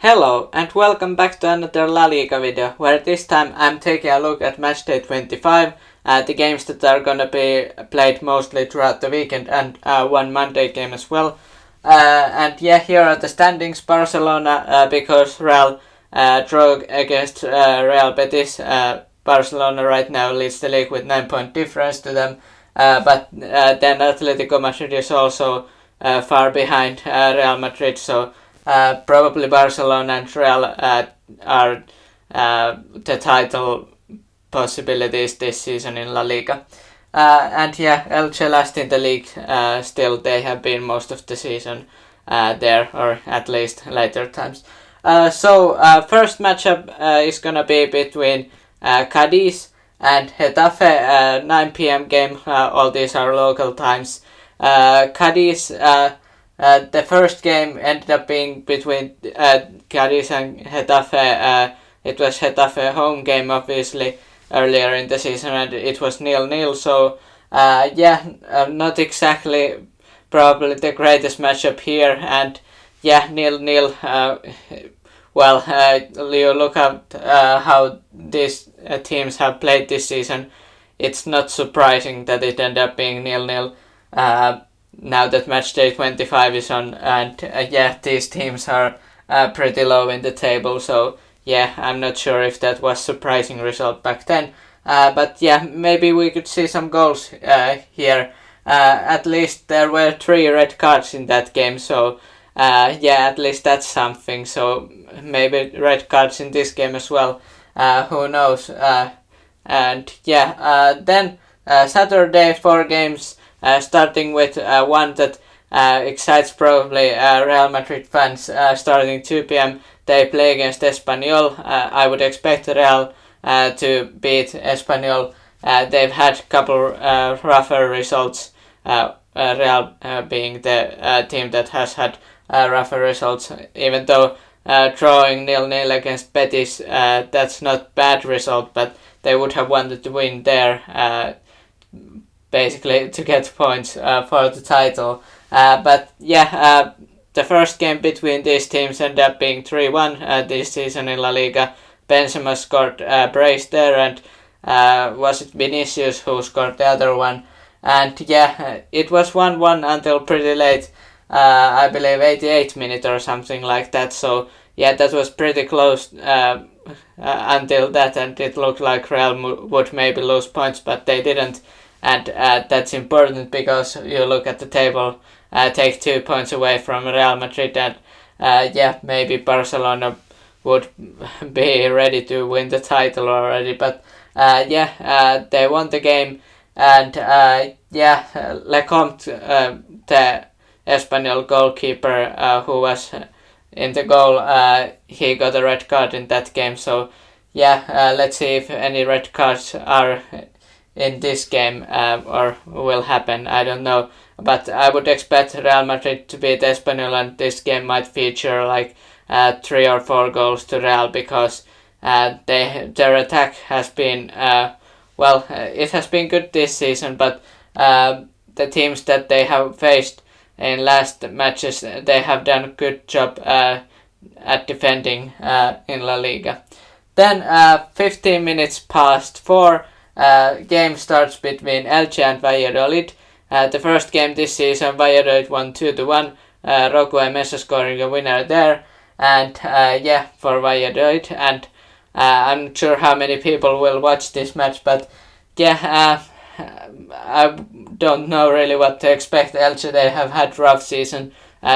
Hello and welcome back to another La Liga video, where this time I'm taking a look at Matchday 25, the games that are gonna be played mostly throughout the weekend and one Monday game as well. And yeah, here are the standings. Barcelona, because Real drew against Real Betis, Barcelona right now leads the league with 9-point difference to them, but then Atletico Madrid is also far behind Real Madrid, so probably Barcelona and Real are the title possibilities this season in La Liga. And yeah, Elche last in the league, still they have been most of the season there, or at least later times. So first matchup is gonna be between Cadiz and Getafe, 9 p.m. game. All these are local times. Cadiz, the first game ended up being between Cadiz and Getafe. It was Getafe home game, obviously, earlier in the season, and it was 0-0. So not exactly probably the greatest matchup here, and yeah, 0-0. You look at how these teams have played this season. It's not surprising that it ended up being 0-0. Now that Matchday 25 is on, and these teams are pretty low in the table, so yeah, I'm not sure if that was surprising result back then. But yeah, maybe we could see some goals here. At least there were 3 red cards in that game, so at least that's something. So maybe red cards in this game as well. Who knows? Then Saturday 4 games. Starting with one that excites probably Real Madrid fans. Starting 2 p.m. they play against Espanyol. I would expect Real to beat Espanyol. They've had a couple rougher results. Real being the team that has had rougher results. Even though drawing 0-0 against Betis, that's not bad result, but they would have wanted to win there. Basically to get points for the title. The first game between these teams ended up being 3-1 this season in La Liga. Benzema scored a brace there, and was it Vinicius who scored the other one? And it was 1-1 until pretty late, I believe 88 minute or something like that. So yeah, that was pretty close until that, and it looked like Real would maybe lose points, but they didn't. And that's important because you look at the table, take 2 points away from Real Madrid, and maybe Barcelona would be ready to win the title already. But they won the game, and Lecomte, the Espanyol goalkeeper who was in the goal, he got a red card in that game. So let's see if any red cards are in this game or will happen. I don't know, but I would expect Real Madrid to beat Espanyol, and this game might feature like 3 or 4 goals to Real, because their attack has been it has been good this season, but the teams that they have faced in last matches, they have done a good job at defending in La Liga. Then 15 minutes past 4. Game starts between Elche and Valladolid. The first game this season, Valladolid won 2-1. Roque Mesa scoring a winner there, and for Valladolid. And I'm not sure how many people will watch this match, but I don't know really what to expect. Elche, they have had rough season,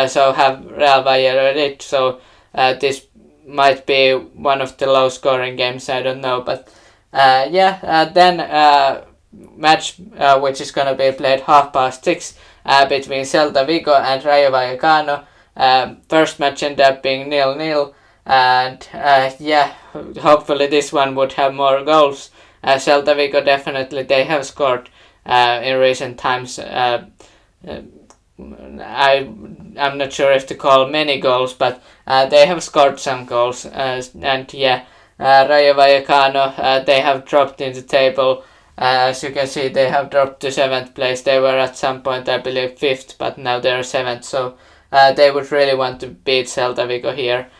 so have Real Valladolid. So this might be one of the low scoring games. I don't know, but. Then match which is gonna be played 6:30 between Celta Vigo and Rayo Vallecano. First match ended up being 0-0, and hopefully this one would have more goals. Celta Vigo definitely, they have scored in recent times. I'm not sure if to call many goals, but they have scored some goals, Rayo Vallecano, they have dropped in the table. As you can see, they have dropped to 7th place. They were at some point, I believe, 5th, but now they're 7th. So they would really want to beat Celta Vigo here.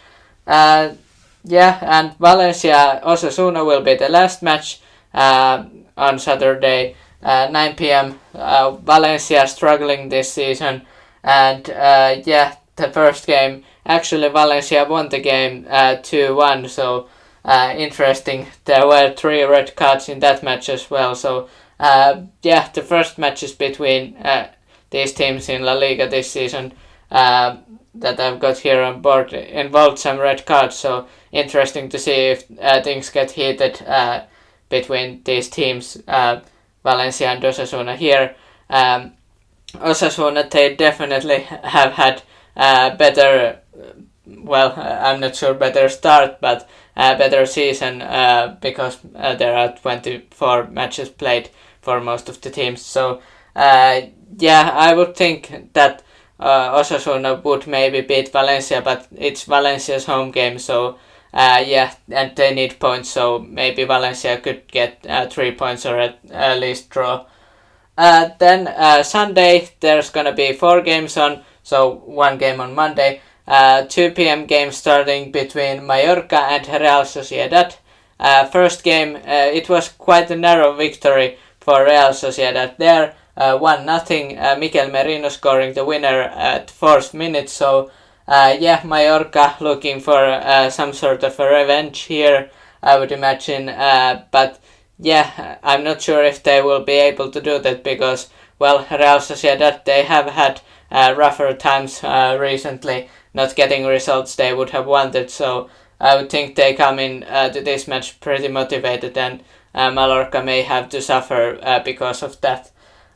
Uh, yeah, and Valencia Osasuna will be the last match on Saturday, 9 p.m. Valencia struggling this season, and yeah, the first game actually Valencia won the game 2-1. So interesting. There were 3 red cards in that match as well. So yeah, the first matches between these teams in La Liga this season that I've got here on board involved some red cards. So interesting to see if things get heated between these teams, Valencia and Osasuna here. Osasuna, they definitely have had better, well, I'm not sure better start, but better season because there are 24 matches played for most of the teams. So yeah, I would think that Osasuna would maybe beat Valencia, but it's Valencia's home game, so yeah, and they need points, so maybe Valencia could get 3 points or at least draw. Then Sunday there's gonna be 4 games on, so 1 game on Monday. 2 p.m. game starting between Mallorca and Real Sociedad. First game, it was quite a narrow victory for Real Sociedad there. 1-0. Mikel Merino scoring the winner at 4th minute. So yeah, Mallorca looking for some sort of a revenge here, I would imagine. But yeah, I'm not sure if they will be able to do that because, well, Real Sociedad, they have had rougher times recently, not getting results they would have wanted. So I would think they come in to this match pretty motivated, and Mallorca may have to suffer because of that.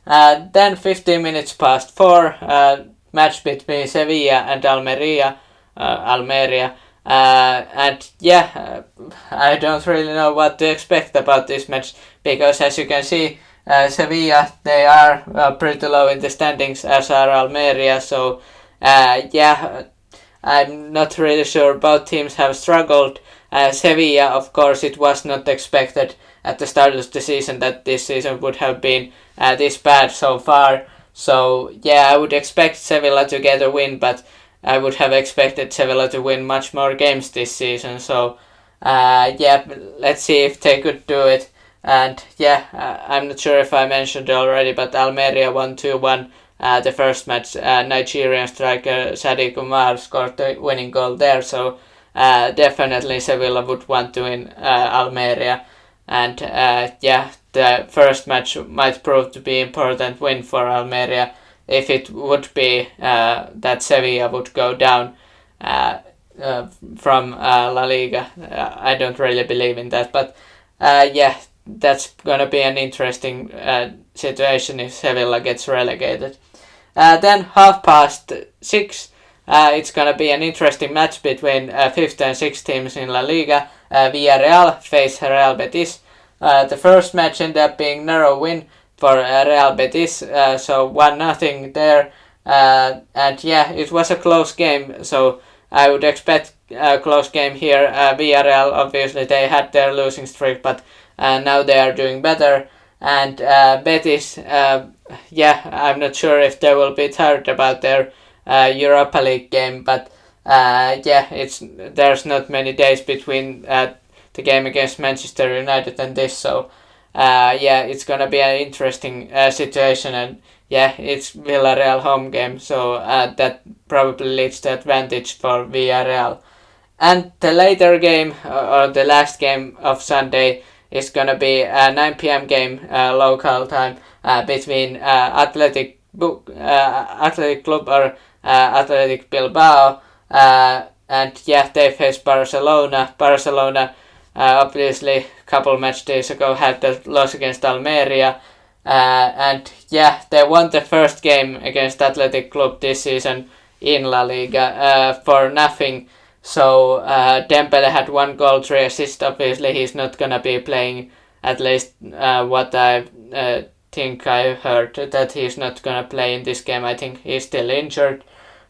Then 15 minutes past 4, match between Sevilla and Almeria. And yeah, I don't really know what to expect about this match because, as you can see, Sevilla, they are pretty low in the standings, as are Almeria. So yeah, I'm not really sure. Both teams have struggled. Sevilla, of course, it was not expected at the start of the season that this season would have been this bad so far. So yeah, I would expect Sevilla to get a win, but I would have expected Sevilla to win much more games this season. So yeah, let's see if they could do it. And yeah, I'm not sure if I mentioned already, but Almeria won 2-1 the first match. Nigerian striker Sadiq Umar scored the winning goal there. So definitely Sevilla would want to win Almeria. And yeah, the first match might prove to be important win for Almeria. If it would be that Sevilla would go down from La Liga, I don't really believe in that. But yeah, that's gonna be an interesting situation if Sevilla gets relegated. Then 6:30, it's gonna be an interesting match between 5th and 6th teams in La Liga. Villarreal face Real Betis. The first match ended up being narrow win for Real Betis, so 1-0 there. And yeah, it was a close game, so I would expect a close game here. Villarreal, obviously, they had their losing streak, but now they are doing better. And Betis, yeah, I'm not sure if they will be tired about their Europa League game, but yeah, there's not many days between the game against Manchester United and this, so yeah, it's gonna be an interesting situation, and yeah, it's Villarreal home game, so that probably leads to advantage for Villarreal. And the later game, or the last game of Sunday, is gonna be a 9 p.m. game local time between Athletic Club or Athletic Bilbao, and yeah, they face Barcelona. Barcelona, obviously, a couple match days ago had the loss against Almeria, and yeah, they won the first game against Athletic Club this season in La Liga for nothing. So Dembele had 1 goal, 3 assists. Obviously, he's not gonna be playing. At least what I think I heard, that he's not gonna play in this game. I think he's still injured.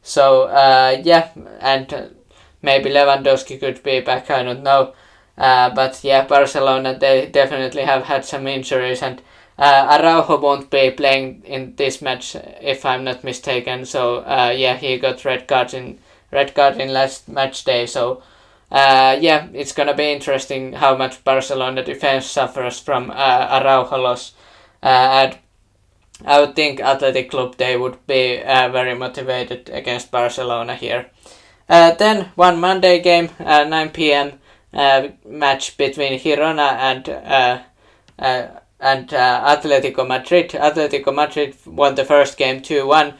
So yeah, and maybe Lewandowski could be back. I don't know. But yeah, Barcelona, they definitely have had some injuries, and Araujo won't be playing in this match if I'm not mistaken. So yeah, he got red card in last match day. So yeah, it's gonna be interesting how much Barcelona defense suffers from Araujo loss. And I would think Athletic Club they would be very motivated against Barcelona here. Then one Monday game, 9 p.m. Match between Girona and Atletico Madrid. Atletico Madrid won the first game 2-1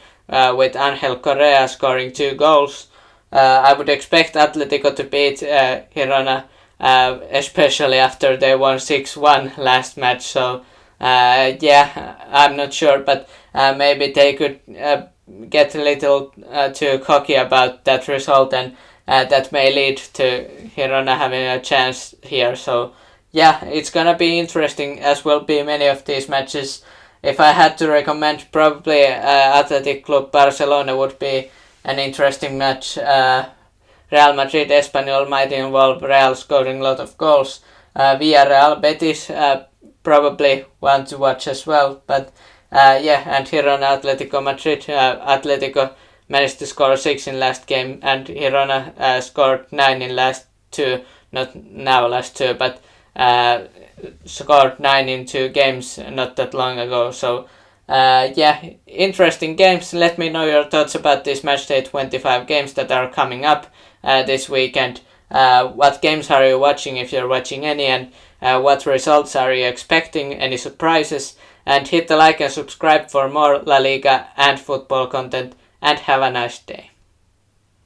with Angel Correa scoring 2 goals. I would expect Atletico to beat Girona, especially after they won 6-1 last match. So yeah, I'm not sure, but maybe they could get a little too cocky about that result, and that may lead to Girona having a chance here. So yeah, it's gonna be interesting, as will be many of these matches. If I had to recommend, probably Athletic Club Barcelona would be an interesting match. Real Madrid Espanyol might involve Real scoring a lot of goals. Villarreal Betis probably want to watch as well, but yeah, and Girona Atletico Madrid. Atletico managed to score 6 in last game, and Girona scored 9 in last 2, not now last 2, but scored 9 in 2 games not that long ago. So yeah, interesting games. Let me know your thoughts about these Matchday 25 games that are coming up this weekend. What games are you watching, if you're watching any, and what results are you expecting, any surprises? And hit the like and subscribe for more La Liga and football content, and have a nice day.